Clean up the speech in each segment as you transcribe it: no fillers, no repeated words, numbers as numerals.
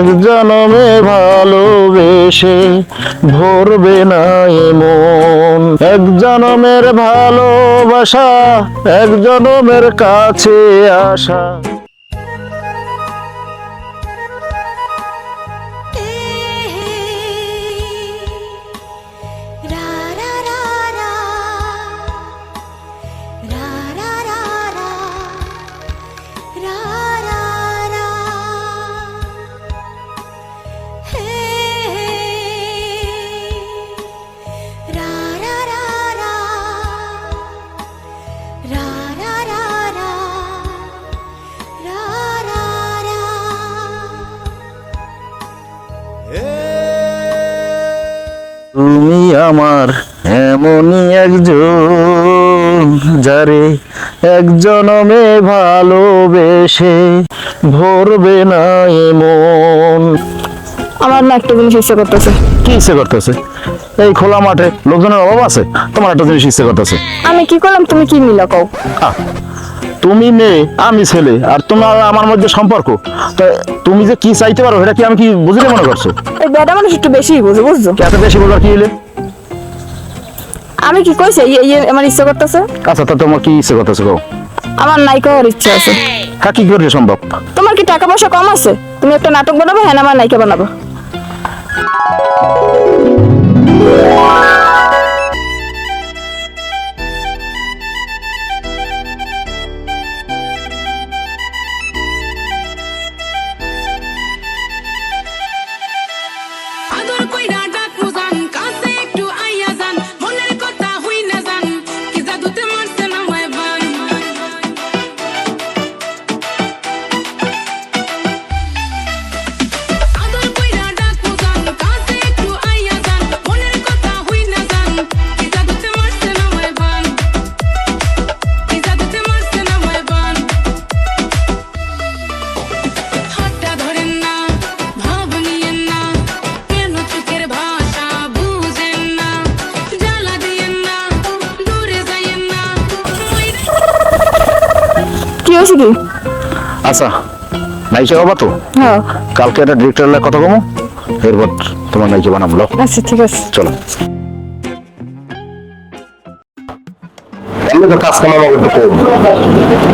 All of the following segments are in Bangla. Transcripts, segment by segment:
এক জনমে ভালোবেসে ভরবে না এমন, এক জনমের ভালোবাসা এক জনমের কাছে আসা। তুমি আমার এমনই একজন, যারে এক জনমে ভালোবেসে ভরবে না এমন। আমার না একটা জিনিস ইচ্ছে করতেছে। কি ইচ্ছে করতেছে? এই খোলা মাঠে লোকজনের অভাব আছে, তোমার একটা জিনিস ইচ্ছে করতেছে। আমি কি করলাম তুমি কি মিলা কও? তুমি মেয়ে আমি ছেলে, আর তোমার আমার মধ্যে সম্পর্ক, তা তুমি যে কি চাইতে পারো এটা কি আমি কি বুঝলে মনে করছো? এই বেটা মানুষ একটু বেশি বুঝো, বুঝছো? এত বেশি বলার কি হইলে? আমি কি কইছি আমার ইচ্ছে করতেছে? আচ্ছা, তা তোমার কি ইচ্ছে করতেছে কও? আমার নায়িকা হওয়ার ইচ্ছা আছে। হ্যাঁ, কি করে সম্ভব? তোমার কি টাকা পয়সা কম আছে? তুমি একটা নাটক বানাবো, হ্যাঁ আমার নায়িকা বানাবো। কি? আচ্ছা, নায়িকা বাবা তো হ্যাঁ, কালকে একটা ডিরেক্টরের কথা কমো, এরপর তোমার নায়িকা বানাবো। আচ্ছা ঠিক আছে, চলো। এমনি তো কাজ কামানো একটু কম,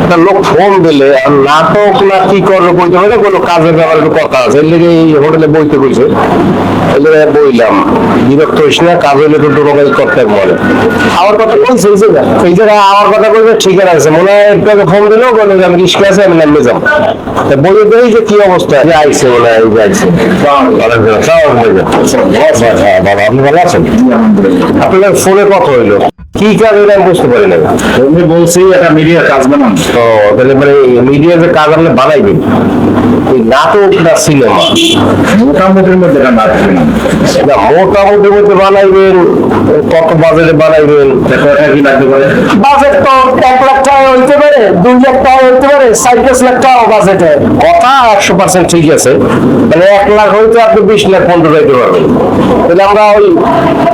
একটা লোক ফোন দিলে আর নাটক না কি করবে বলতে হবে, কোনো কাজের ব্যাপারে একটু কথা আছে, এর লেগে এই হোটেলে বইতে কইছে, এই লেগে বইলাম। বিরক্ত হইস না, কাজ হইলে একটু ডোকাই করতে মনে। আমার কথা কইছে এই জায়গায় আমার কথা কইবে ঠিক আছে, মনে হয় একটু ফোন দিলেও বলে আমি রিস্কে আছে, আমি নামে যাবো। বইয়ে দেই যে কি অবস্থা, যে আইসে মনে হয় আইসে। বাবা আপনি ভালো আছেন? আপনার ফোনে কথা হইলো কি কাজ হইলো আমি বুঝতে পারি না। আমি বলছি একটা মিডিয়ার কাজ বানান। তো তাহলে মানে মিডিয়ার যে কাজ আপনি বানাইবেন, নাটক না সিনেমা? মোটামুটির মধ্যে মোটামুটির মধ্যে বানাইবেন। কত বাজেটে বানাইবেন? কি লাগতে পারে? বাজেট তো 1 লাখ টাকা হইতে পারে, 2 লাখ টাকা হইতে পারে, 4-5 লাখ টাকা বাজেটে। কথা 100% ঠিক আছে, মানে 1 লাখ হইতে আপনি 20 লাখ 15 হইতে পারবেন। তাহলে আমরা ওই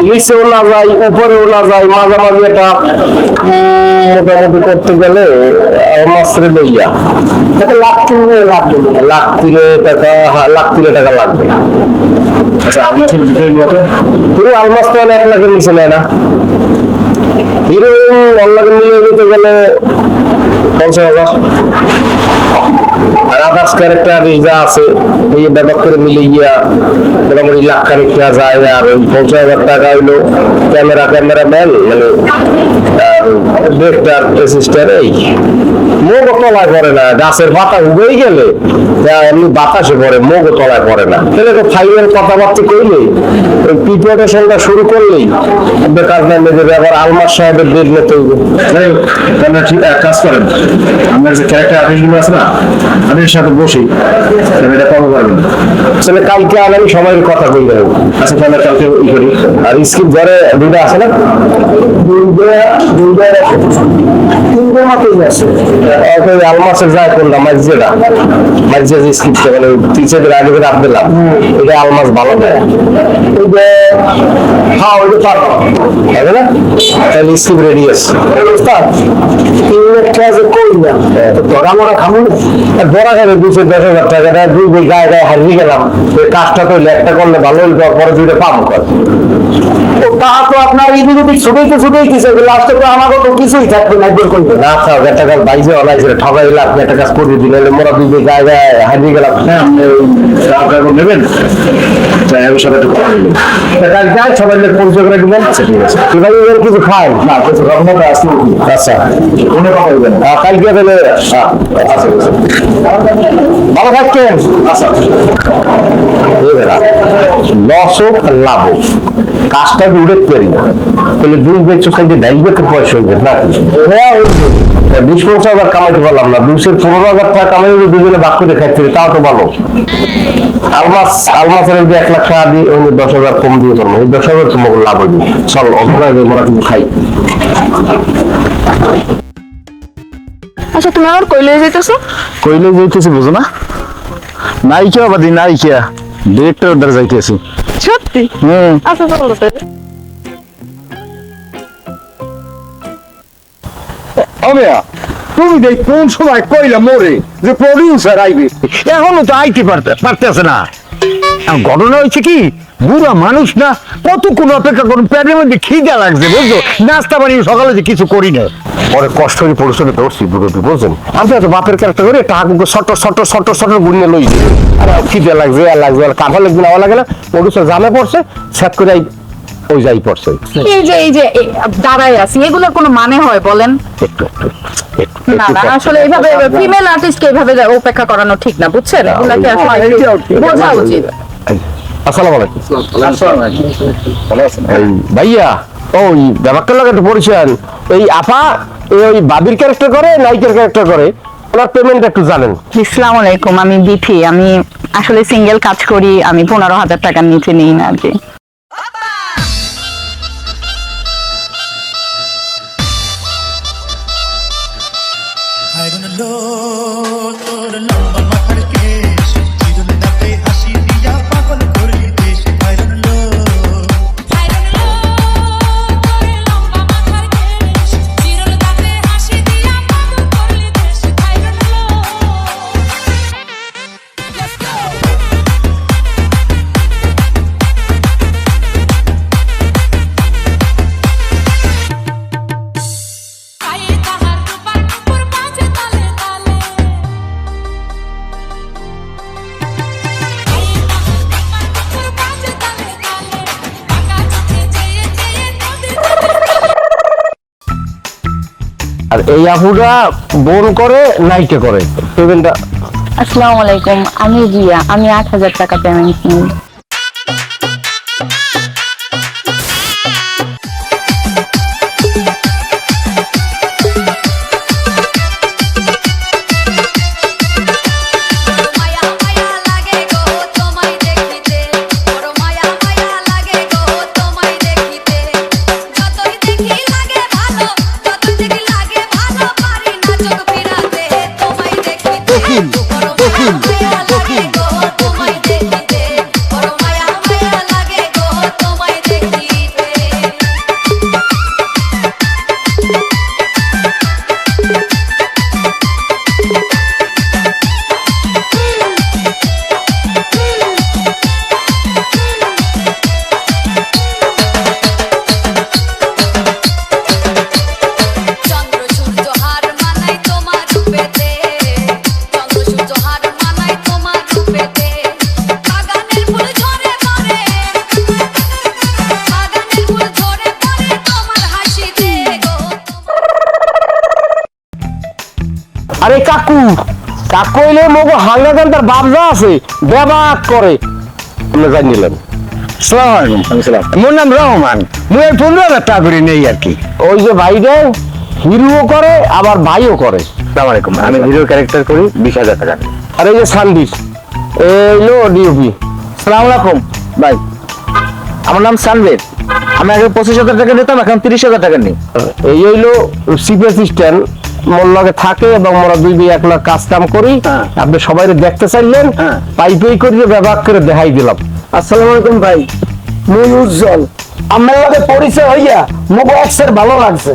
নিচেও না যাই, উপরেও না যাই, মাঝামাঝি একটা মোটামুটি করতে গেলে মাসে লইয়া লাখ 3 টাকা লাগবে। আচ্ছা, আমি ঠিক পুরো অলমোস্ট 1 লাখের নিচে নেয় না। হিরোইন 1 লাখের নিয়ে যেতে গেলে 50,000। আর আদার্স ক্যারেক্টার যা আছে এই ব্যাপার করে মিলে গিয়া মোটামুটি লাখ খানিক টাকা যায়। আর ওই 50,000 টাকা হইলো ক্যামেরাম্যান, মানে ডিরেক্টর, অ্যাসিস্ট্যান্ট। এই মোগ তলায় পড়ে না, গাছের পাতা উগেই গেলে এমনি বাতাসে পড়ে, মোগ তলায় পড়ে না। তাহলে তো ফাইনাল কথাবার্তা কইলে ওই প্রিপারেশনটা শুরু করলেই আপনার কাজ নামে দেবে। আবার আলমার সাহেবের ডেট নিতে হইবে। ঠিক কাজ করেন, আমার যে ক্যারেক্টার আর্টিস্ট আছে না, আমি এর সাথে বসি, এটা কম পারবেন। আসলে কালকে আগামী সময়ের কথা কই দেবো। আচ্ছা তাহলে কালকে ই করি। আর স্ক্রিপ্ট ধরে দুইটা আছে না, 3 জন মাথায় আছে ওই আলমাসের যায় কোনটা মাঝজেটা মাঝজে যে স্ক্রিপ্টটা মানে টিচারদের আগে করে আপদিলাম এটা আলমাস ভালো দেয় ওই যে হ্যাঁ ওইটা পারবো হবে না তাহলে স্ক্রিপ্ট রেডি আছে ওস্তাদ ইংলিশ ক্লাসে কই না তো তোরা মোরা খামু না বড় খাবে 210,000 টাকাটা দুই বই গায়ে গায়ে হারিয়ে গেলাম ওই কাজটা করলে একটা করলে ভালো হইল পরে দুইটা পাবো কর ও তা তো আপনার ইদিকে ছুটেই কিছু লাস্টে তো আমাকে তো কিছুই থাকবে না একবার করবে না থাক একটা কাজ বাইজে অনাইছে ঠকাইলে আপনি একটা কাজ করে দিলেন মোরা দুই বই গায়ে গায়ে হারিয়ে গেলাম হ্যাঁ আপনি নেবেন তাই আমি সবাই একটু করে নিলাম কাজ গায়ে সবাই পরিচয় করে দিবেন আচ্ছা ঠিক আছে তুই ভাই এর কিছু খাই না কিছু খাবো না আসতে আচ্ছা কোনো কথা বলবেন কালকে তাহলে আচ্ছা ভালো থাকবেন আচ্ছা লস হোক আর লাভ হোক কাজটা উড়ে পারি না তাহলে দুই বেচো খাইতে ডাইবে তো পয়সা হইবে না 20-25,000 কামাইতে পারলাম না 215,000 টাকা কামাই দুজনে বাক করে খাইতে তাও তো ভালো আলমাসের 1 লাখ টাকা দিয়ে 10,000 কম দিয়ে পারবো ওই 10,000 তোমাকে লাভ হইবে চল অন্তরায় মোরা কিন্তু খাই আচ্ছা তুমি আমার কইলে যাইতেছো কইলে যাইতেছি বুঝো না নাইকিয়া বাদি নাইকিয়া ডিরেক্টর দ্বারা যাইতেছি সত্যি আচ্ছা চলো তাহলে অমিয়া তুমি দেখ কোন সময় কইলা মোরে যে প্রডিউসার আইবে এখনো তো আইতে পারতেছে না এখন ঘটনা হয়েছে কি বুড়া মানুষ না কতক্ষণ অপেক্ষা করুন পেটের মধ্যে খিদা লাগছে বুঝছো নাস্তা বানিয়ে সকালে যে কিছু করি না পরে কষ্ট করে পরিশ্রমে ধরছি বুঝতে বলছেন আমি তো বাপের ক্যারেক্টার করে টাকা সট গুনিয়ে লই আর খিদে লাগছে আর লাগছে আর কাঁথা লাগবে না লাগে না পরিশ্রম জামে পড়ছে সেট করে ওই যাই পড়ছে এই যে দাঁড়াই আছি এগুলোর কোনো মানে হয় বলেন একটু না না আসলে এইভাবে ফিমেল আর্টিস্টকে এইভাবে অপেক্ষা করানো ঠিক না বুঝছেন এগুলাকে আসলে বোঝা উচিত আসসালামু আলাইকুম এই ভাইয়া ওই ব্যাপারটা লাগে একটু পরিচয় এই আপা ওই বাবির ক্যারেক্টার করে নায়িকার ক্যারেক্টার করে ওনার পেমেন্ট একটু জানেন আসসালামু আলাইকুম আমি বিথি আমি আসলে সিঙ্গেল কাজ করি আমি 15,000 টাকার নিচে নিই না আর কি তোর লম্বা মাথার কেশ চিরুনি দাঁতে হাসি দিয়া পাগল করলি দেশ আইরন লো তোর লম্বা মাথার কেশ চিরুনি দাঁতে হাসি দিয়া পাগল করলি দেশ আইরন লো লেটস গো আয়ে তাহার রূপার নুপুর বাজে তালে তালে আয়ে তাহার রূপার নুপুর বাজে তালে তালে বাঁকা চোখে চেয়ে চেয়ে নদীর আর এই আপুটা বোন করে নায়িকা করে পেমেন্টটা আসসালামু আলাইকুম আমি জিয়া আমি 8,000 টাকা পেমেন্ট নিই মায়া মায়া লাগে গো তোমায় দেখিতে বড় মায়া মায়া লাগে গো তোমায় দেখিতে যতই দেখি লাগে ভালো পারি না চোখ ফিরাতে তোমায় দেখিতে বড় মায়া লাগে গো তোমায় দেখিতে বড় মায়া মায়া লাগে গো তোমায় দেখিতে চন্দ্র সূর্য হার মানাই তোমার রূপেতে চন্দ্র সূর্য হার মানাই তোমার রূপেতে বাগানের ফুল ঝরে পড়ে বাগানের ফুল ঝরে পড়ে তোমার হাসিতে গো আরে কাকু কাকু এলে মগো হাঙ্গা গান্তার বাপ যা আছে ব্যবাক করে আপনি জানি নিলেন সালাম আলাইকুম মোর নাম রহমান মুই 15,000 টাকা করে নেই আর কি ওই যে ভাইটা হিরো করে আবার ভাইও করে সালাম আলাইকুম আমি হিরো ক্যারেক্টার করি 20,000 টাকা আর এই যে সান্দিস এইলো ডিউপি সালাম আলাইকুম ভাই আমার নাম সানভীর আমি আগে 25,000 টাকা নিতাম এখন 30,000 টাকা নিই এই হইলো চিফ অ্যাসিস্ট্যান্ট মোর লগে থাকে এবং মোরা দুই ভাই একলা কাজ কাম করি। হ্যাঁ। আপনি সবাই দেখতে চাইলেন, হ্যাঁ। পাইপেই করে ব্যবহার করে দেখাই দিলাম। আসসালামু আলাইকুম ভাই, মুই উজ্জ্বল। আমার লগে পরিচয় হইয়া মুগো এক্সের ভালো লাগছে,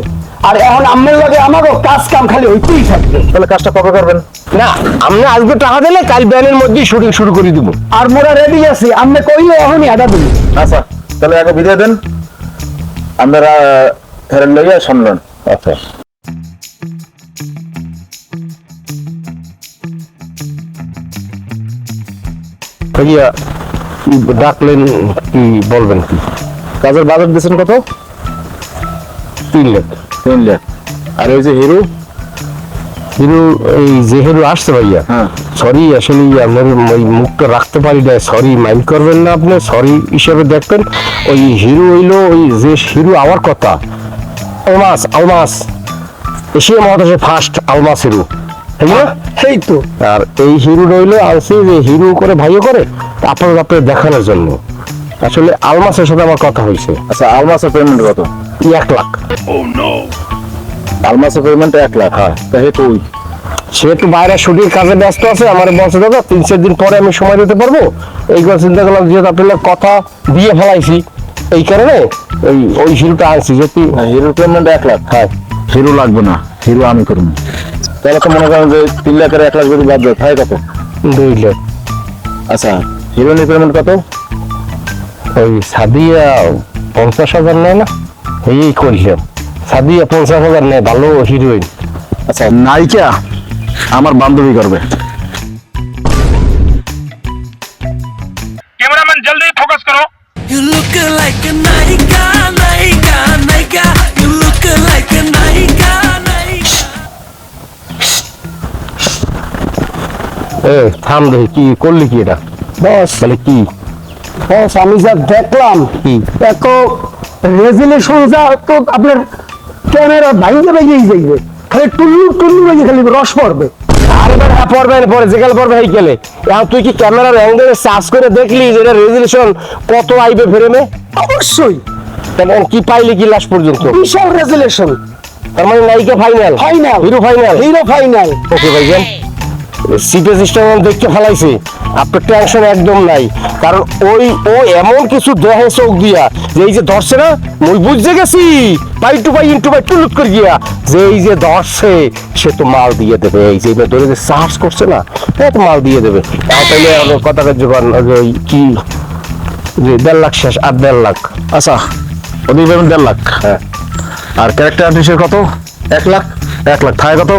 আর এখন আমার লগে আমারও কাজ কাম খালি হইতেই থাকবে। তাহলে কাজটা কবে করবেন? না, আপনি আজকে টাকা দিলে কাল ব্যানের মধ্যেই শুটিং শুরু করে দিব। আর মোরা রেডি আছি, আমি কইলে এখনই আদা দিবি। আচ্ছা তাহলে আগে বিদায় দেন, আপনারা ফেরেন লইয়া শুনলেন। আচ্ছা, ভাইয়া কি ডাকলেন, কি বলবেন? কি কাজের বাজেট দিয়েছেন কত? 3 লাখ। 3 লাখ। আর ওই যে হিরো, হিরো, এই যে হিরো আসছে ভাইয়া, হ্যাঁ। সরি আসলে আমার ওই মুখটা রাখতে পারি না, সরি মাইন্ড করবেন না আপনি, সরি হিসেবে দেখবেন। ওই হিরো হইলো ওই যে হিরো আমার কথা, আলমাস এশিয়া মহাদেশে ফার্স্ট আলমাস হিরো, তাই না? সেই তো আর এই হিরো রইলো আনছি যে হিরো করে ভাইও করে আপনার আপনার দেখানোর জন্য। আসলে আলমাসের সাথে আমার কথা হয়েছে। আচ্ছা আলমাসের পেমেন্ট কত? 1 লাখ। আলমাসের পেমেন্ট 1 লাখ। হ্যাঁ। তা হে তুই সে একটু বাইরে শুটিং কাজে ব্যস্ত আছে, আমার বলছে দাদা 3-4 দিন পরে আমি সময় দিতে পারবো। এইগুলো চিন্তা করলাম যেহেতু আপনার কথা দিয়ে ফেলাইছি, এই কারণে ওই হিরোটা আনছি। যদি হিরোর পেমেন্ট 1 লাখ। হ্যাঁ, হিরো লাগবে না, হিরো আমি করবো। তাহলে তো মনে করেন যে 3 লাখের 1 লাখ যদি বাদ দেয় তাই কত? 2 লাখ। আচ্ছা হিরোইনের পেমেন্ট কত? ওই সাদিয়া 50,000 নেয় না, এই করলাম। সাদিয়া 50,000 নেয়, ভালো হিরোইন। আচ্ছা নায়িকা আমার বান্ধবী করবে। कैमरामैन जल्दी फोकस करो। You look like a Naika, Naika, Naika. You look like a Naika, Naika. এ থাম দেখি, কি করলি কি এটা? বস, মানে কি বস আমি যা দেখলাম কি এত রেজুলেশন যা তো আপনার ক্যামেরা ভাঙতে ভেঙেই যাইবে, খালি টুল্লু টুল্লু ভেঙে খালি রস পড়বে। আরে বেটা পড়বে না, পরে যেকাল পড়বে এই গেলে। এখন তুই কি ক্যামেরার অ্যাঙ্গেলে সার্চ করে দেখলি যে এটা রেজুলেশন কত আইবে ফ্রেমে? অবশ্যই তেমন কি পাইলি কি লাস্ট পর্যন্ত? বিশাল রেজুলেশন, তার মানে নায়িকা final, final hero final. Hero final. Okay ভাইজান, সিপে সিস্টেম দেখতে ফেলাইছে, আপনার টেনশন একদম নাই। কারণ ও এমন কিছু দেহে চোখ দিয়া যে এই যে ধরছে না, মুই বুঝতে গেছি পাই টু পাই ইন্টু পাই টুলুট করে গিয়া যে এই যে ধরছে সে তো মাল দিয়ে দেবে। এই যে এবার ধরে যে সার্চ করছে না, হ্যাঁ তো মাল দিয়ে দেবে। তাহলে কথা কার্যকর ওই কি যে 1.5 লাখ শেষ, আর 1.5 লাখ। আচ্ছা ওদের পেমেন্ট 1.5 লাখ। হ্যাঁ, আর ক্যারেক্টার আর্টিস্টের কত? 1 লাখ। 1 লাখ। থায় কত?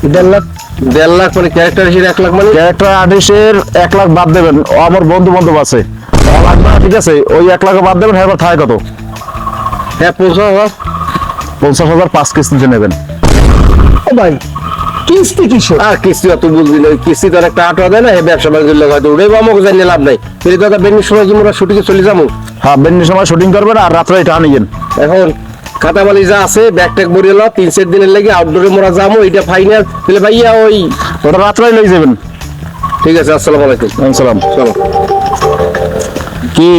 1.5 লাখ। 1.5 লাখ মানে ক্যারেক্টার হিসেবে 1 লাখ মানে ক্যারেক্টার আর্টিস্টের 1 লাখ বাদ দেবেন, ও আমার বন্ধু বান্ধব আছে, ও লাগবে না, ঠিক আছে? ওই 1 লাখ বাদ দেবেন। হ্যাঁ থায় কত? হ্যাঁ 50,000। 50,000 5 কিস্তিতে নেবেন। ও ভাই কিস্তি কিসের? আর কিস্তি তুই বুঝবি না, কিস্তি তো একটা আটো দেয় না, এই ব্যবসা বাণিজ্যের লোক হয়তো উড়ে আমাকে জানি লাভ নাই। এই দাদা বেনির সময় কি মোরা শুটিংয়ে চলে যাবো? হ্যাঁ বেন্ডির সময় শুটিং করবেন আর রাত্রে এটা নিয়েন। এখন খাতাবালি যা আছে ব্যাগ ট্যাগ ভরিয়ে লো, 3-4 দিনের লেগে আউটডোরে মোরা যাবো, এটা ফাইনাল। তাহলে ভাইয়া ওই ওটা রাত্রে লই যাবেন। ঠিক আছে, আসসালামু আলাইকুম। সালাম। চলো। কি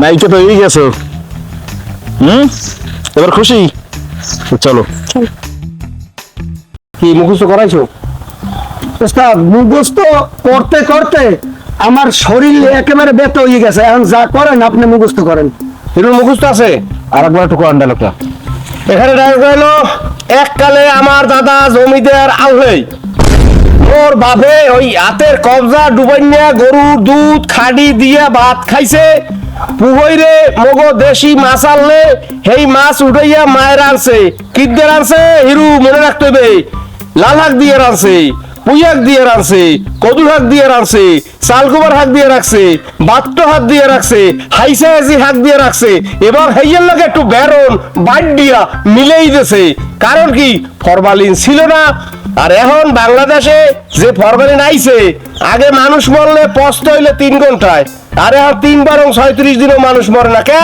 নাইকে তো এই গেছো? এবার খুশি? তো চলো। কি মুখস্থ করাইছো? ওস্তাদ মুখস্থ করতে করতে আমার শরীর একেবারে ব্যথা হয়ে গেছে, এখন যা করেন আপনি মুখস্থ করেন। হিরোর মুখস্থ আছে? আর একবার একটু করান ডায়লগটা। এখানে ডায়লগ হলো, এককালে আমার দাদা জমিদার আলহেই ওর বাপে ওই হাতের কবজা ডুবাইয়া গরুর দুধ খাডি দিয়া ভাত খাইছে। পুহইরে মগো দেশি মাছ আনলে সেই মাছ উঠাইয়া মায়ের আনছে। কিদ্দের আনছে? হিরু মনে রাখতে হবে, লাল শাক দিয়ে রানছে, পুঁই শাক দিয়ে রানছে, কদু শাক দিয়ে রানছে, চালকুমার শাক দিয়ে রাখছে, বাত্ত শাক দিয়ে রাখছে, হাইসা হাসি শাক দিয়ে রাখছে। এবার হেইয়ের লাগে একটু বেরন বাট দিয়া মিলেই দিছে। কারণ কি ফরমালিন ছিল না। আর এখন বাংলাদেশে যে ফরমালিন আইছে, আগে মানুষ মরলে পস্ত হইলে 3 ঘন্টায়, আর এখন 3 বারং 36 দিনও মানুষ মরে না। কে?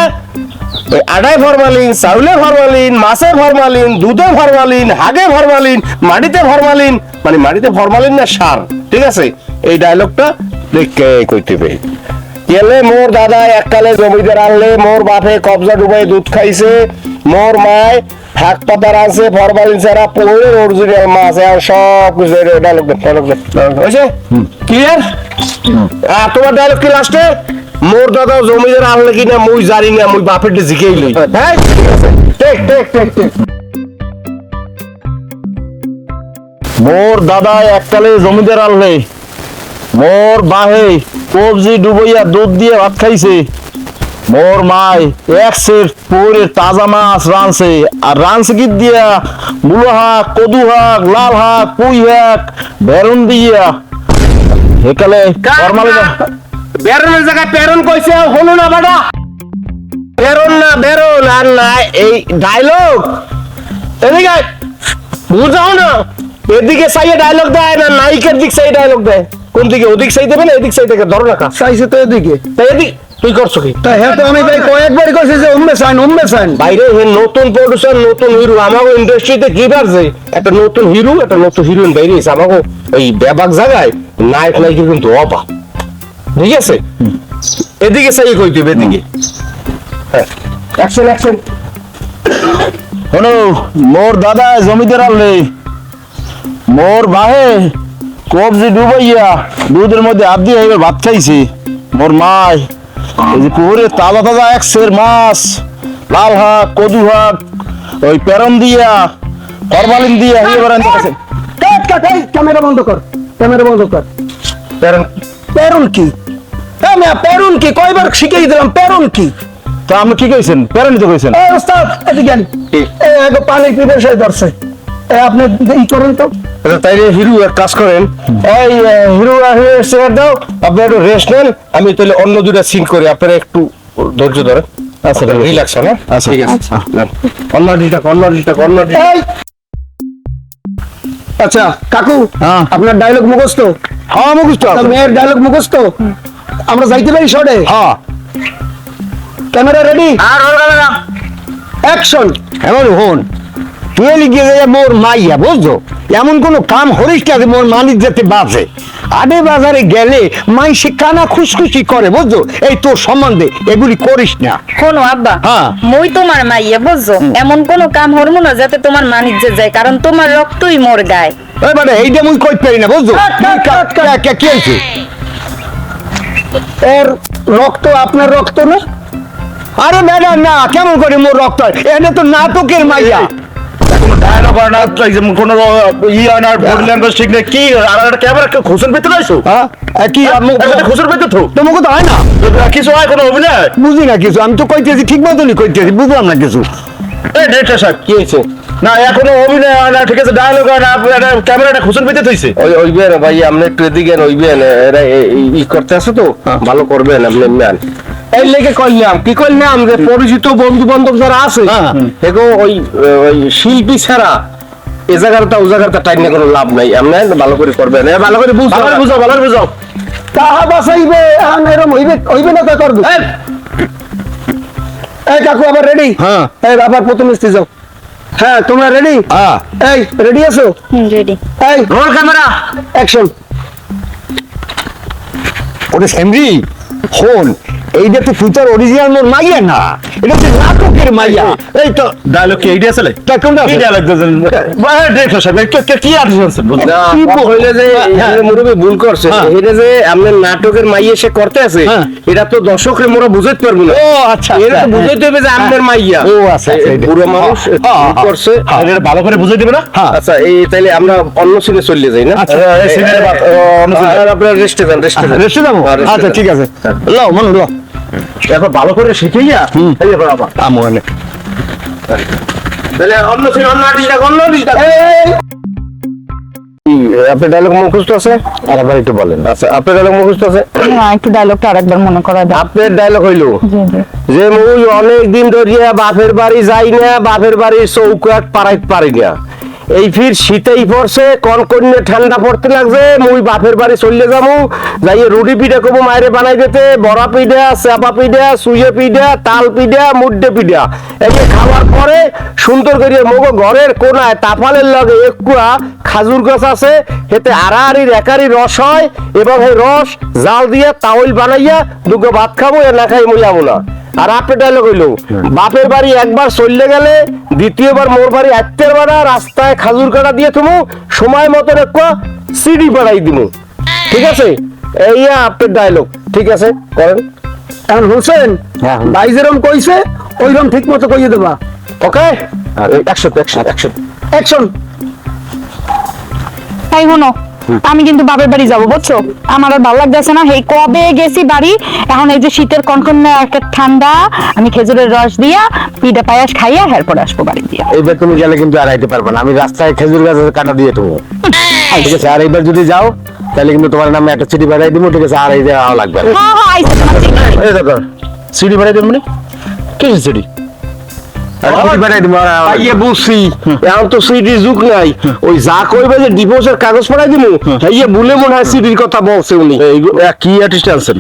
ওই আডায় ফরমালিন, চাউলে ফরমালিন, মাছে ফরমালিন, দুধে ফরমালিন, হাগে ফরমালিন, মাটিতে ফরমালিন, মানে মাটিতে ফরমালিন না সার। ঠিক আছে, এই ডায়লগটা দেখে কইতে হবে। এলে মোর দাদা এককালে জমিদার আনলে, মোর বাপে কবজা ডুবাই দুধ খাইছে, মোর মায় হাক পাতার আছে ফরমালিন ছাড়া পুরো অরিজিনাল মাছ আর সব কিছু ডায়লগ হয়েছে ক্লিয়ার তোমার ডায়লগ কি লাস্টে মোর দাদা জমিদার আনলে কিনা মুই জানি না মুই বাপের জিকেই লই হ্যাঁ ঠিক ঠিক ঠিক ঠিক মোর দাদা এককালে জমিদার আনলে মোর বাহে কবজি ডুবইয়া দুধ দিয়ে ভাত খাইছে মোর মাই একসের পুকুরের তাজা মাছ রানছে আর রানছে কি দিয়া মূলো শাক কদু শাক লাল শাক পুঁই শাক বেরন দিয়া সেকালে বেরোনের জায়গায় পেরন কইছে হলো না বাড়া বেরোন না বেরোন আর না এই ডায়লগ এদিকে বুঝাও না এদিকে সাইয়ে ডায়লগ দেয় না নায়িকের দিক সাইয়ে ডায়লগ দেয় কোন দিকে ওদিক সাইড দেবে না এদিক সাইড থেকে ধরো রাখা চাইছে তো এদিকে তাই এদিক তুই করছো কি তা হ্যাঁ তো আমি ভাই কয়েকবার কইছি যে উম্মে সাইন বাইরে হে নতুন প্রোডিউসার নতুন হিরো আমাগো ইন্ডাস্ট্রিতে কি বাড়ছে একটা নতুন হিরো একটা নতুন হিরোইন বাইরে এসে আমাগো ওই ব্যাপক জায়গায় নায়ক নায়িকা কিন্তু অভাব ঠিক আছে এদিকে সাই কই দিবে এদিকে হ্যাঁ অ্যাকশন অ্যাকশন হলো মোর দাদা জমিদার আনলে মোর বাহে কবজি ডুবাইয়া দুধের মধ্যে হাত দিয়ে এবার ভাত খাইছে মোর মাই এই যে পুকুরে তাজা তাজা একসের মাছ লাল শাক কদু শাক ওই পেরন দিয়া ফরমালিন দিয়া এবার আনতে গেছে ক্যামেরা বন্ধ কর পেরন পেরুন কি পেরুন কি কয়বার শিখিয়ে দিলাম পেরুন কি তো আপনি কি কইছেন পেরনই তো কইছেন এই ওস্তাদ এদিকে আন এই পানি পিপাসায় ধরছে আপনি ই করেন তো আচ্ছা তাইলে হিরো এক কাজ করেন এই হিরো শেয়ার দাও আপনি একটু রেস্ট নেন আমি তাহলে অন্য দুটা সিন করি আপনারা একটু ধৈর্য ধরেন আচ্ছা রিল্যাক্স হন আচ্ছা ঠিক আছে অন্য ডিটা এই আচ্ছা কাকু হ্যাঁ। আপনার ডায়লগ মুখস্থ হ্যাঁ মুখস্থ আছে। মেয়ের ডায়লগ মুখস্থ আমরা যাইতে পারি শর্টে হ্যাঁ ক্যামেরা রেডি আর ওরা অ্যাকশন এবার হন তুই লিখে যায় মোর মাইয়া বুঝছো এমন কোন কাম হরিস কাজে মোর মালিক যাতে বাঁচে আডে বাজারে গেলে মাইসে কানা খুশখুশি করে বুঝছো এই তোর সম্বন্ধে এগুলি করিস না শোনো আব্বা হ্যাঁ। মই তোমার মাইয়া বুঝছো এমন কোন কাম হরমো না যাতে তোমার মানিজ্য যায় কারণ তোমার রক্তই মোর গায় এবারে এইটা মুই কই পারি না বুঝছো কি হয়েছে এর রক্ত আপনার রক্ত না আরে ম্যাডাম না কেমন করে মোর রক্ত এটা তো নাটকের মাইয়া ডায়লগ আর না কোন না বডি ল্যাঙ্গুয়েজ ঠিক নেই কি আর ক্যামেরা খুশন পেতে নাইছো হ্যাঁ কি খুশন পেতে তো তোমাকে তো হয় না কিছু হয় কোনো অভিনয় বুঝি না কিছু আমি তো কইতেছি ঠিক মতনই কইতেছি বুঝলাম না কিছু এই ডিরেক্টর সাহেব কি হয়েছে না এখনো অভিনয় হয় না ঠিক আছে ডায়লগ হয় না ক্যামেরাটা খুশন পেতে থইছে ওই বেন ভাই আপনি একটু এদিকে ওই বেন এরা ই করতে আছে তো ভালো করবেন আপনি ম্যান এই লেগে কইলাম কি কইলাম যে পরিচিত বন্ধু বান্ধব যারা আছে এগো ওই শিল্পী ছাড়া এ জায়গাটা ও জায়গাটা টাইনে কোনো লাভ নাই আপনি ভালো করে করবেন ভালো করে বুঝাও তাহা বাসাইবে এরম হইবে না তা করবে এই কাকু আবার রেডি হ্যাঁ। এই আবার প্রথম স্টেজ যাও হ্যাঁ তোমরা রেডি হ্যাঁ এই রেডি আছো রেডি এই রোল ক্যামেরা অ্যাকশন ওটা সেমরি ফোন এইটা তো ফুটার অরিজিনাল মোর মাইয়া না এটা তো নাটকের মাইয়া এই তো ডায়লগ কি আইডিয়া আছে তা কোনটা কি ডায়লগ দিবেন ডিরেক্টর সাহেব কি আর্টিস্ট না হইলে যে মুরবি ভুল করছে এটা যে আপনি নাটকের মাইয়া সে করতে আছে এটা তো দর্শকরে মোরা বুঝাইতে পারবো না ও আচ্ছা এটা তো বুঝাইতে হবে যে আপনার মাইয়া ও আচ্ছা পুরো মানুষ করছে এটা ভালো করে বুঝাই দিবে না আচ্ছা এই তাইলে আমরা অন্য সিনে চলে যাই না এই সিনে আপনারা রেস্টে যান রেস্টে যাবো আচ্ছা ঠিক আছে লও মন লও এখন ভালো করে শিখিয়া এই ব্যাপার আবার আমনে তাহলে অন্য সিনে অন্য আর্টিস্ট আপনার ডায়লগ মুখস্থ আছে আর আবার একটু বলেন আচ্ছা আপনার ডায়লগ মুখস্থ আছে না একটু ডায়লগটা আরেকবার মনে করা দাও আপনার ডায়লগ হইলো যে মুই অনেক দিন ধরিয়া বাপের বাড়ি যাই না বাপের বাড়ির চৌকাট পারাইতে পারি না এই ফির শীতেই পড়ছে কনকনে ঠান্ডা পড়তে লাগছে মুই বাপের বাড়ি চলে যাবো যাইয়ে রুটি পিঠা কবো মায়েরে বানাই দিতে বড়া পিঠা চাপা পিঠা সুয়ে পিঠা তাল পিঠা মুড্ডে পিঠা এই খাওয়ার পরে সুন্দর করে মগো ঘরের কোনায় তাফালের লগে একটুয়া খাজুর গাছ আছে এতে আড়াআড়ির একারি রস হয় এবং এই রস জাল দিয়ে তাওল বানাইয়া দুটো ভাত খাবো এ না খাই মুই যাবো না আর আপনি ডায়লগ হইলো বাপের বাড়ি একবার চললে গেলে দ্বিতীয়বার মোর বাড়ি আত্মের বাড়া রাস্তায় খাজুর কাটা দিয়ে তুমি সময় মতো একটা সিডি বাড়াই দিমু ঠিক আছে এই আপনার ডায়লগ ঠিক আছে করেন এখন হোসেন হ্যাঁ। ভাই যেরকম কইছে ওইরকম ঠিক মতো কইয়ে দেবা ওকে 100 অ্যাকশন। তাই শোনো আমি কিন্তু বাপের বাড়ি যাবো বুঝছো আমার আর ভালো লাগতেছে না এই কবে গেছি বাড়ি এখন এই যে শীতের কনকনে একটা ঠান্ডা আমি খেজুরের রস দিয়া পিঠা পায়াস খাইয়া এরপর আসবো বাড়ি দিয়া এইবার তুমি গেলে কিন্তু আর আইতে পারবে না আমি রাস্তায় খেজুর গাছের কাটা দিয়ে দেবো ঠিক আছে আর এইবার যদি যাও তাহলে কিন্তু তোমার নামে একটা চিঠি বাড়াই দিব ঠিক আছে আর এই দেওয়া লাগবে না হ্যাঁ হ্যাঁ আইসা তোমার চিন্তা নেই। এই দেখো সিডি বাড়াই দেব মানে কি সিডি বুঝছি এখন তো সিডির যুগ নাই ওই যা কইবে যে ডিভোর্সের কাগজ পড়াই দিমু ভাইয়া ভুলে মনে হয় সিডির কথা বলছে উনি কি আর্টিস্ট আছেন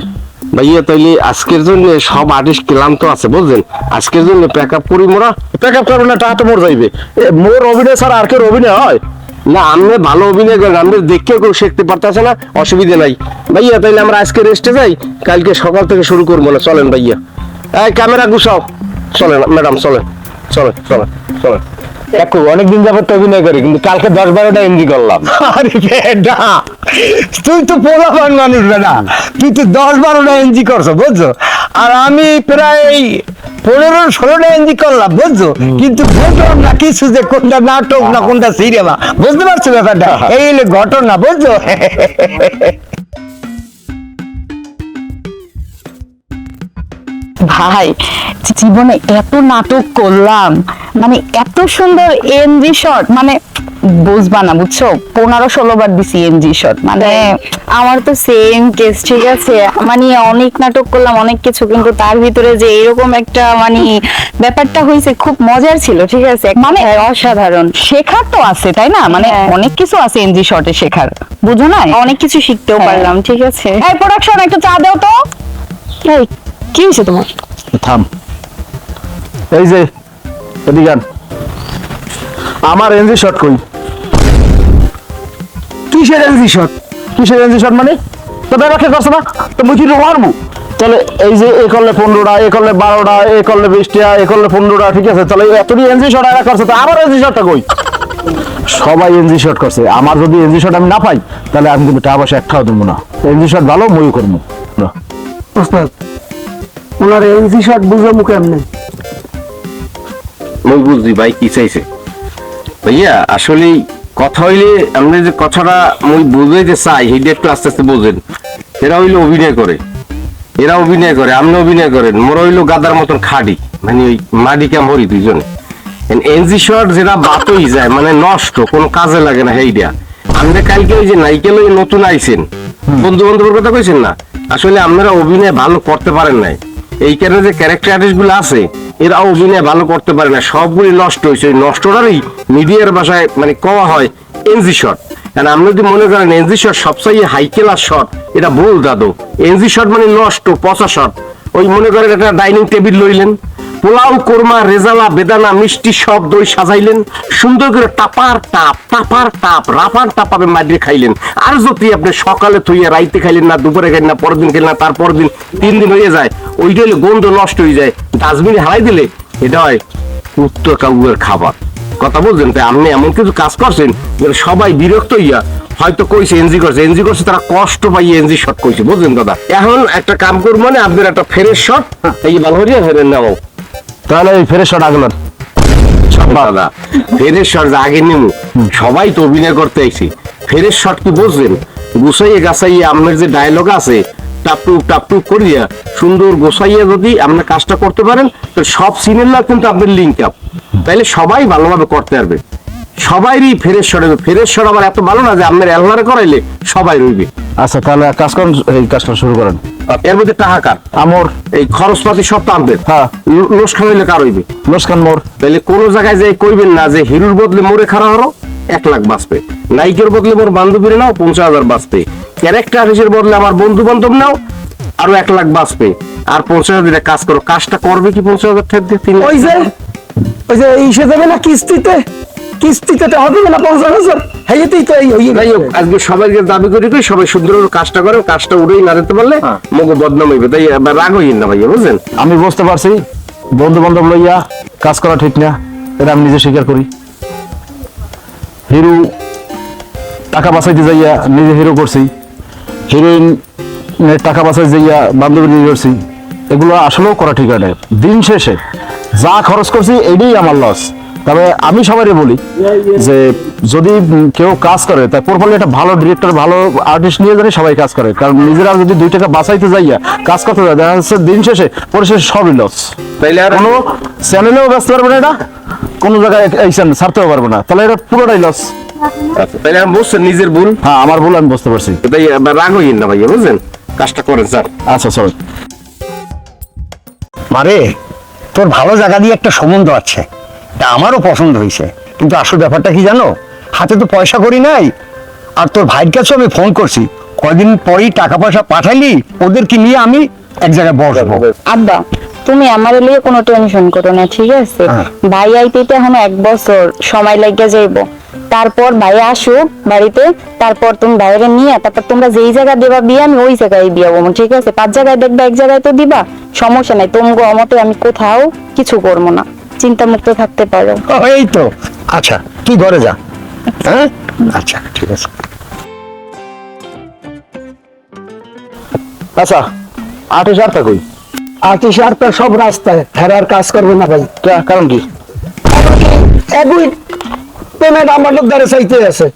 ভাইয়া তাইলে আজকের জন্য সব আর্টিস্ট ক্লান্ত আছে বুঝলেন আজকের জন্য প্যাক আপ করি মোরা প্যাক আপ করবো না টাকা তো মোর যাইবে মোর অভিনয় ছাড়া আর কেউ অভিনয় হয় না আমি ভালো অভিনয় করেন আমাদের দেখে কেউ শিখতে পারতেছে না অসুবিধা নাই ভাইয়া তাইলে আমরা আজকে রেস্টে যাই কালকে সকাল থেকে শুরু করবো না চলেন ভাইয়া এই ক্যামেরা গুছাও চলেন ম্যাডাম চলেন চলেন চলেন চলেন দেখো অনেকদিন যাবত অভিনয় করি কিন্তু কালকে 10-12টা এমজি করলাম আরে বেটা তুই তো পোলাপান মানুষ বেটা তুই তো 10-12টা এনজি করছো বুঝছো আর আমি প্রায় 15-16টা এনজি করলাম বুঝছো কিন্তু বুঝলাম না কিছু যে কোনটা নাটক না কোনটা সিনেমা বুঝতে পারছো ব্যাপারটা এই হলো ঘটনা বুঝছো ভাই জীবনে এত নাটক করলাম মানে এত সুন্দর এনজি শট মানে বুঝবা না বুঝছো 15-16 বার দিছি এনজি শট মানে আমার তো সেম কেস ঠিক আছে মানে অনেক নাটক করলাম অনেক কিছু কিন্তু তার ভিতরে যে এরকম একটা মানে ব্যাপারটা হয়েছে খুব মজার ছিল ঠিক আছে মানে অসাধারণ শেখার তো আছে তাই না মানে অনেক কিছু আছে এনজি শটে শেখার বুঝো না অনেক কিছু শিখতেও পারলাম ঠিক আছে এই প্রোডাকশন একটু চা দাও তো এই কি হয়েছে তোমার থাম এই যে এদিকে আন। আমার এনজি শট কই কিসের এনজি শট? কিসের এনজি শট মানে তো ব্যাপারটা করছো না তো মুই কি মারবো তাহলে এই যে এ করলে 15টা এ করলে 12টা এ করলে 20টা এ করলে 15টা ঠিক আছে তাহলে এতটি এনজি শট এরা করছে তো আমার এনজি শটটা কই সবাই এনজি শট করছে আমার যদি এনজি শট আমি না পাই তাহলে আমি কিন্তু টাকা পয়সা একটাও দেবো না এনজি শট ভালো মই করবো না ওস্তাদ ওনার এনজি শট বুঝামু কেমনে? মই বুঝছি ভাই কি চাইছে ভাইয়া আসলে কথা হইলে আমরা যে কথাটা মই বুঝাইতে চাই সেইটা একটু আস্তে আস্তে বোঝেন এরা হইলো অভিনয় করে আপনি অভিনয় করেন মোরা হইলো গাদার মতন খাডি মানে ওই মাডিকা মরি দুইজনে এনজি শট যেটা বাতই যায় মানে নষ্ট কোনো কাজে লাগে না সেইটা আমরা কালকে ওই যে নাইকেল ওই নতুন আইছেন বন্ধু বান্ধবের কথা কইছেন না আসলে আপনারা অভিনয় ভালো করতে পারেন নাই এই কারণে যে ক্যারেক্টার আর্টিস্ট গুলো আছে এরা অভিনয় ভালো করতে পারে না সবগুলি নষ্ট হয়েছে ওই নষ্টটারই মিডিয়ার ভাষায় মানে কওয়া হয় এনজি শট কারণ আপনি যদি মনে করেন এনজি শট সবচেয়ে হাই ক্লাস শট এটা ভুল দাদু এনজি শট মানে নষ্ট পচা শট ওই মনে করেন একটা ডাইনিং টেবিল লইলেন পোলাও কোরমা রেজালা বেদানা মিষ্টি সব দই সাজাইলেন সুন্দর করে টাপার টাপ রাপার টাপাবে মাটিয়ে খাইলেন আর যদি আপনি সকালে থইয়া রাইতে খাইলেন না দুপুরে খাইলেন না পরের দিন খেলেন না তারপর দিন 3 দিন হয়ে যায় ওইটা হলে গন্ধ নষ্ট হয়ে যায় ডাস্টবিনে হারাই দিলে এটা হয় উত্তর কাউয়ের খাবার কথা বলছেন তাই আপনি এমন কিছু কাজ করছেন যেটা সবাই বিরক্ত হইয়া হয়তো কইছে এনজি করছে তারা কষ্ট পাইয়ে এনজি শট কইছে বুঝলেন দাদা এখন একটা কাম করবো মানে আপনার একটা ফেরের শট এই ভালো হইয়া ফেরেন নাও তাহলে এই ফেরের শট আগলার দাদা ফেরের শট আগে নিমু সবাই তো অভিনয় করতে আইছি ফেরের শট কি বুঝলেন গুছাইয়ে গাছাইয়ে আপনার যে ডায়লগ আছে টাপটুপ করিয়া সুন্দর গোছাইয়া যদি আপনার কাজটা করতে পারেন তো সব সিনেমা কিন্তু আপনার লিঙ্ক আপ তাইলে সবাই ভালোভাবে করতে পারবে সবাইরই ফেরের শট আবার এত ভালো না যে আপনার এলনারে করাইলে সবাই রইবে আচ্ছা তাহলে কাজ করেন এই কাজটা শুরু করেন এর মধ্যে টাকা কার আমর এই খরচপাতি সব টানবেন হ্যাঁ লোসখান হইলে কার হইবে লোসখান মোর তাহলে কোন জায়গায় যাই কইবেন না যে হিরোর বদলে মোরে খারাপ হলো 1 লাখ বাঁচবে নাইকের বদলে মোর বান্ধবীর নাও 50,000 বাঁচবে ক্যারেক্টার আর্টিস্টের বদলে আমার বন্ধু বান্ধব নাও আরো 1 লাখ বাঁচবে আর 50,000 কাজ করো কাজটা করবে কি 50,000 টাকা দিয়ে 3 লাখ ওই যে এই সে যাবে না কিস্তিতে তো হবে না 50,000, হেয়েতেই তো এই হইয়ে যাই হোক, আজকে সবাইকে দাবি করি কই সবাই সুন্দর করে কাজটা করে, কাজটা উড়েই না দিতে পারলে মগো বদনাম হইবে, তাই এবার রাগ হইন না ভাইয়া, বুঝলেন? আমি বুঝতে পারছি বন্ধু বান্ধব লইয়া কাজ করা ঠিক না, এটা আমি নিজে স্বীকার করি। হিরো টাকা বাঁচাইতে যাইয়া নিজে হিরো করছি, হিরোইন টাকা বাঁচাই যাইয়া বান্ধবী নিয়ে করছি, এগুলো আসলেও করা ঠিক হয় না। দিন শেষে যা খরচ করছি এটাই আমার লস। তবে আমি সবাই বলি যে যদি কেউ কাজ করে তার প্রপারলি একটা ভালো ডিরেক্টর ভালো আর্টিস্ট নিয়ে জানি সবাই কাজ করে, কারণ নিজেরা যদি 2 টাকা বাঁচাইতে যাইয়া কাজ করতে যায় দেখা যাচ্ছে দিন শেষে পরিশেষে সবই লস। তাইলে আর কোনো চ্যানেলেও ব্যস্ত পারবে না, এটা কোনো জায়গায় এই চ্যানেল ছাড়তেও পারবে না, তাহলে এটা পুরোটাই লস। আচ্ছা, তাইলে আমি বুঝছেন নিজের ভুল, হ্যাঁ আমার ভুল, আমি বুঝতে পারছি। তাই এবার রাগ হইন না ভাইয়া, বুঝলেন? কাজটা করেন স্যার। আচ্ছা চলো। মারে তোর ভালো জায়গা দিয়ে একটা সম্বন্ধ আছে, তা আমারও পছন্দ হয়েছে, কিন্তু আসল ব্যাপারটা কি জানো, হাতে তো পয়সা করি নাই। আর তোর ভাইয়ের কাছে আমি ফোন করছি, কয়দিন পরেই টাকা পয়সা পাঠাইলি ওদেরকে নিয়ে আমি এক জায়গায় বসবো। আব্বা তুমি আমার লিয়ে কোনো টেনশন করো না, ঠিক আছে? হ্যাঁ। ভাই আইতে তো এখন 1 বছর সময় লাগিয়া যাইব, তারপর ভাই আসুক বাড়িতে, তারপর তুমি বাইরে নিয়ে তারপর তোমরা যেই জায়গা দেবা বিয়ে আমি ওই জায়গায় বিয়ে হবো, ঠিক আছে? 5 জায়গায় দেখবা, 1 জায়গায় তো দিবা, সমস্যা নাই। তোমগো অমতে আমি কোথাও কিছু করবো না, চিন্তা মুক্ত থাকতে পারো। ও, এই তো। আচ্ছা তুই ঘরে যা, হ্যাঁ আচ্ছা ঠিক আছে। আচ্ছা 8,000 কই? আর্টিস্ট আর তো সব রাস্তায় হেরার কাজ করবে না ভাই। কারণ কি? একই পেমেন্ট আমাদের দ্বারা চাইতে আছে,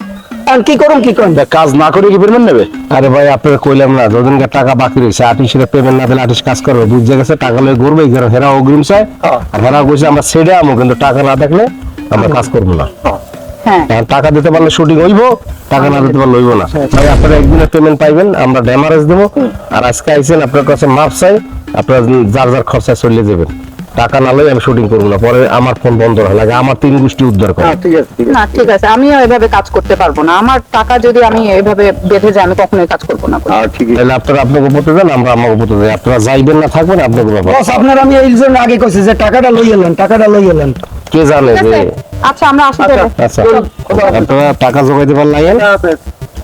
আর কি করুন কি করেন? কাজ না করে কি পেমেন্ট নেবে? আরে ভাই আপনারা কইলাম না যতদিনকার টাকা বাকি রয়েছে আর্টিস্টের পেমেন্ট না দিলে আর্টিস্ট কাজ করবে, বুঝে গেছে? টাকা লয়ে ঘুরবে, হেরা অগ্রিম চায়, আর হেরা কইছে আমরা ছেড়ে আমো, কিন্তু টাকা না দেখলে আমরা কাজ করবো না। হ্যাঁ আর টাকা দিতে পারলে শুটিং হইব, টাকা না দিতে পারলে হইব না। ভাই আপনারা একদিনের পেমেন্ট পাইবেন, আমরা ড্যামারেজ দেবো। আর আজকে আইছেন আপনার কাছে মাপ চাই, আপনারা যার যার খরচায় চলে যাবেন। টাকা না লই আমি শুটিং করবো না, পরে আমার ফোন বন্ধ হয় লাগে, আমার 3 গোষ্ঠী উদ্ধার করে। ঠিক আছে ঠিক আছে। না ঠিক আছে, আমিও এভাবে কাজ করতে পারবো না, আমার টাকা যদি আমি এভাবে বেঁধে যাই আমি কখনোই কাজ করবো না। তাহলে আপনারা আপনাকে উপরে যান, আমরা আমাকে উপরে যাই। আপনারা যাইবেন না থাকবেন আপনাদের ব্যাপার। বস আপনার আমি এই জন্য আগে কইছি যে টাকাটা লই এলেন, টাকাটা লই এলেন। কে জানে ঠিক যে আছে? আচ্ছা আমরা আসি তাহলে। আচ্ছা আপনারা টাকা জোগাইতে পারলেন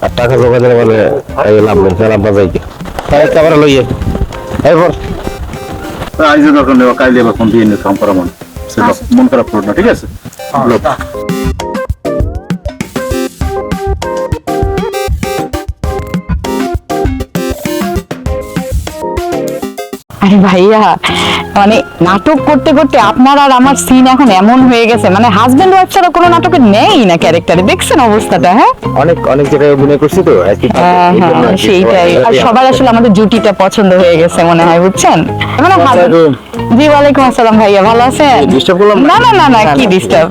আর টাকা জোগাইতে পারলে এই লাভ নেই, তাহলে আপনার যাইকে তাই ক্যামেরা লইয়ে এরপর আইজে দরকার নেই, কাইলে বা কোন দিয়ে কাম করা মন মন খারাপ করো না, ঠিক আছে? আরে ভাইয়া মানে নাটক করতে করতে আপনার আর আমার সিন এখন এমন হয়ে গেছে, মানে হাজবেন্ড ওয়াইফ ছাড়া কোনো নাটকে নেই না ক্যারেক্টারে, দেখছেন অবস্থাটা? হ্যাঁ অনেক অনেক জায়গায় অভিনয় করছি তো একই হ্যাঁ, সেইটাই। আর সবার আসলে আমাদের জুটিটা পছন্দ হয়ে গেছে মনে হয়, বুঝছেন? মানে জি ওয়ালাইকুম আসসালাম ভাইয়া, ভালো আছেন? ডিস্টার্ব করলাম না না না না, কি ডিস্টার্ব?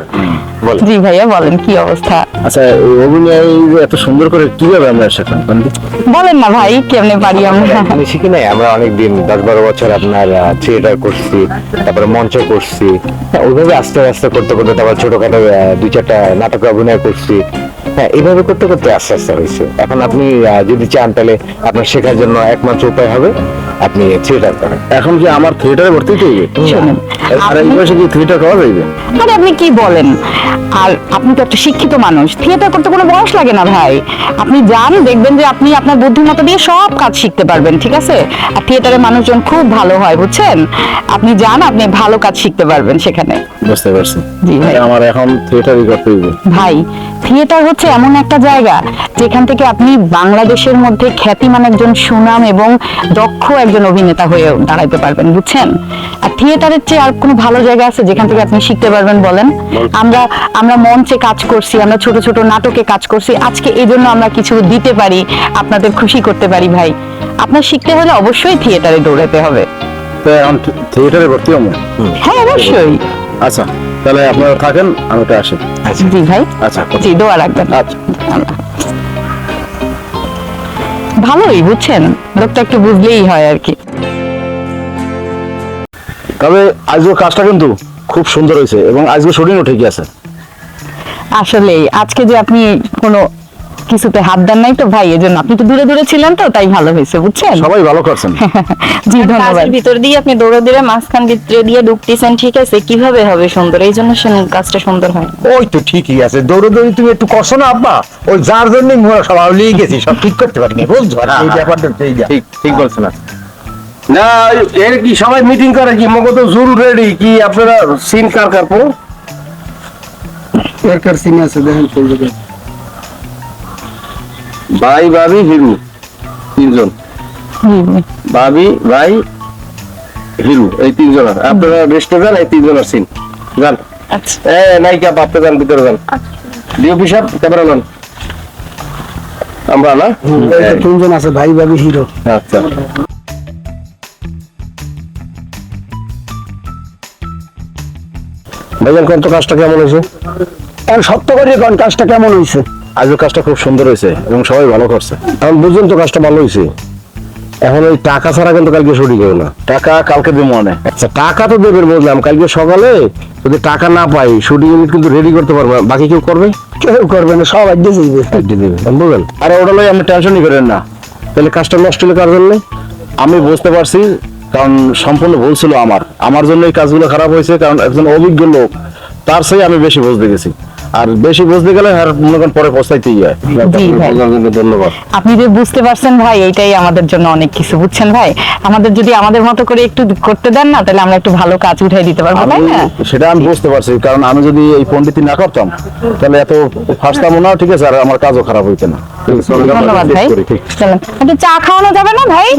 বলেন। জি ভাইয়া বলেন, কি অবস্থা? আচ্ছা এই অভিনয় এত সুন্দর করে কিভাবে আমরা শেখান? বলেন না ভাই, কেমনে পারি আমরা? আমি শিখি নাই, আমরা অনেকদিন 10-12 বছর আপনার থিয়েটার করছি, তারপরে মঞ্চ করছি, ওইভাবে আস্তে আস্তে করতে করতে তারপর ছোটখাটো 2-4টা নাটকে অভিনয় করছি। হ্যাঁ এইভাবে করতে করতে আস্তে আস্তে হয়েছে। এখন আপনি যদি চান তাহলে আপনার শেখার জন্য একমাত্র উপায় হবে আপনি থিয়েটার করেন। এখন কি আমার থিয়েটারে ভর্তি হইতে হবে? শোনেন, আর এই বয়সে কি থিয়েটার করা যাইবে? আরে আপনি কি বলেন? আর আপনি তো একটা শিক্ষিত মানুষ, থিয়েটার করতে কোনো বয়স লাগে না ভাই। আপনি যান, দেখবেন যে আপনি আপনার বুদ্ধিমত্তা দিয়ে সব কাজ শিখতে পারবেন, ঠিক আছে? আর থিয়েটারের মানুষজন খুব ভালো হয়, বুঝছেন? আপনি যান, আপনি ভালো কাজ শিখতে পারবেন সেখানে। বুঝতে পারছি। জি ভাই। আমার এখন থিয়েটারই করতে হইবে। ভাই থিয়েটার হচ্ছে এমন একটা জায়গা যেখান থেকে আপনি বাংলাদেশের মধ্যে খ্যাতিমান একজন সুনাম এবং দক্ষ একজন অভিনেতা হয়ে দাঁড়াইতে পারবেন, বুঝছেন? আর থিয়েটারের চেয়ে আর কোনো ভালো জায়গা আছে যেখান থেকে আপনি শিখতে পারবেন বলেন? আমরা মঞ্চে কাজ করছি, আমরা ছোট ছোট নাটকে কাজ করছি, আজকে এই জন্য আমরা কিছু দিতে পারি, আপনাদের খুশি করতে পারি। ভাই আপনার শিখতে হলে অবশ্যই থিয়েটারে দৌড়াতে হবে। তো এখন থিয়েটারে ভর্তি হবো? হ্যাঁ অবশ্যই। আচ্ছা তাহলে আপনারা থাকেন, আমি তো আসি। জি ভাই, আচ্ছা জি দোয়া রাখবেন। আচ্ছা। ভালোই, বুঝছেন? লোকটা একটু বুঝলেই হয় আর কি। তবে আজকের কাজটা কিন্তু খুব সুন্দর হয়েছে এবং আজকে শুটিংও ঠিকই আছে। আসলে আজকে যে আপনি কোনো কিছুতে হাত দেন নাই তো ভাই, এজন্য আপনি তো দূরে দূরে ছিলেন তো, তাই ভালো হয়েছে বুঝছেন। সবাই ভালো করছেন। জি ধন্যবাদ। কাজের ভিতর দিয়ে আপনি দৌড়ে দৌড়ে মাঝখান ভিতরে দিয়ে ঢুকতেছেন, ঠিক আছে, কিভাবে হবে সুন্দর? এই জন্য কাজটা সুন্দর হয় না। ওই তো ঠিকই আছে, দৌড়োদৌড়ি তুমি একটু করছো না আব্বা, ওই যার জন্যই মোরা সব আউলিয়ে গেছি, সব ঠিক করতে পারিনি, বুঝছো না এই ব্যাপারটা হচ্ছে এইটা। ঠিক ঠিক বলছেন না। না এর কি সবাই মিটিং করে কি মগো তো জুল রেডি কি আপনারা সিন কার কার পো এরকার সিনে আছে দেখেন কোন জায়গায়। ভাই ভাবি হিরু তিনজন, ভাবি ভাই হিরু এই তিনজন আপনারা রেস্টে যান, এই তিনজনের সিন যান। আচ্ছা নায়িকা বাপতে যান, ভিতরে যান। ডিওপি সাহেব ক্যামেরা নেন। আমরা না এই তো তিনজন আছে, ভাই ভাবি হিরো। আচ্ছা ভাইজান কোন তো কাজটা কেমন হয়েছে? এখন সত্য করে কোন কাজটা কেমন হয়েছে? আজও কাজটা খুব সুন্দর হয়েছে এবং সবাই ভালো করছে। এখন বুঝলেন তো কাজটা ভালো হয়েছে। এখন ওই টাকা ছাড়া কিন্তু কালকে শুরু করবে না। টাকা কালকে দেবো মনে। আচ্ছা টাকা তো দেবেন বুঝলাম, কালকে সকালে যদি টাকা না পাই শুটিং ইউনিট কিন্তু রেডি করতে পারবো না। বাকি কেউ করবে? কেউ করবে না, সব আড্ডে যাইবে। দিয়ে দেবে বুঝলেন। আর ওটা লই আপনি টেনশনই করেন না। তাহলে কাজটা নষ্ট হলে কার জন্য? আমি বুঝতে পারছি, কারণ সম্পূর্ণ ভুল ছিল আমার জন্য এই কাজগুলো খারাপ হয়েছে, কারণ একজন অভিজ্ঞ লোক তার চেয়ে আমি বেশি বুঝতে গেছি। আর বেশি বুঝতে গেলে আর মনে করেন পরে পস্তাইতেই হয়। জি ভাই। ধন্যবাদ। আপনি যে বুঝতে পারছেন ভাই, এটাই আমাদের জন্য অনেক কিছু, বুঝছেন ভাই। আমাদের যদি আমাদের মতো করে একটু করতে দেন না, তাহলে আমরা একটু ভালো কাজ উঠাই দিতে পারবো, তাই না? সেটা আমি বুঝতে পারছি, কারণ আমি যদি এই পণ্ডিতি না করতাম তাহলে এত ফাঁসতামও না, ঠিক আছে, আর আমার কাজও খারাপ হইতো না। ধন্যবাদ ভাই। ঠিক। চলেন, একটু চা খাওয়ানো যাবে না ভাই?